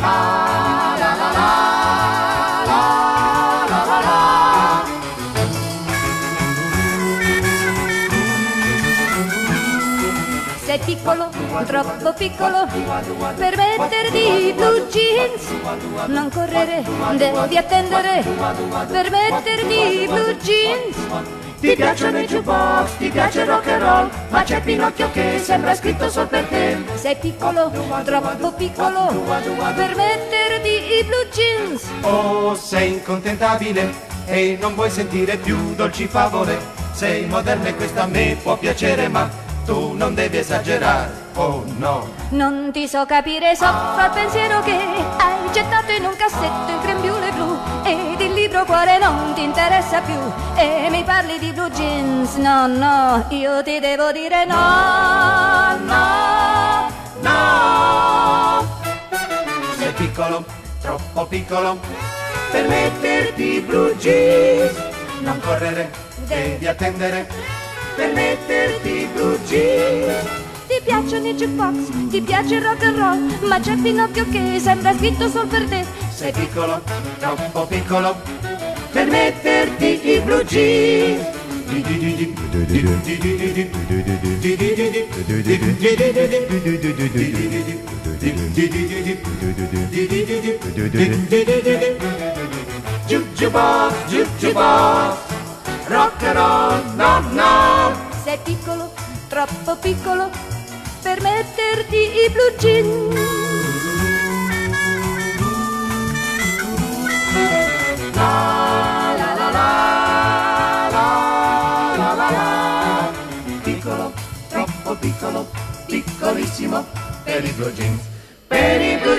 La la la la, la la la la. Sei piccolo, troppo piccolo per metterti i blue jeans. Non correre, devi attendere per metterti i blue jeans. Ti piacciono i jukebox, ti piace il rock and roll, ma c'è Pinocchio che sembra scritto solo per te. Sei piccolo, troppo piccolo per metterti i blue jeans. Oh, sei incontentabile e non vuoi sentire più dolci favole. Sei moderna e questo a me può piacere, ma tu non devi esagerare, oh no. Non ti so capire, soffro al pensiero che hai gettato in un cassetto il grembiule blu ed il libro cuore non ti interessa più e mi parli di blue jeans. No, no, io ti devo dire no, no, No! Sei piccolo, troppo piccolo per metterti i blue jeans. Non correre, devi attendere per metterti i blue jeans. Ti piacciono i jukebox, ti piace il rock and roll, ma c'è Pinocchio che sembra scritto solo per te. Sei piccolo, troppo piccolo per metterti i blue jeans. Jukebox, jukebox, rock and roll, no, no. Sei piccolo, troppo piccolo per metterti i blue jeans. La la la la, la la la la. Piccolo, troppo piccolo, piccolissimo per i blue jeans, per i blue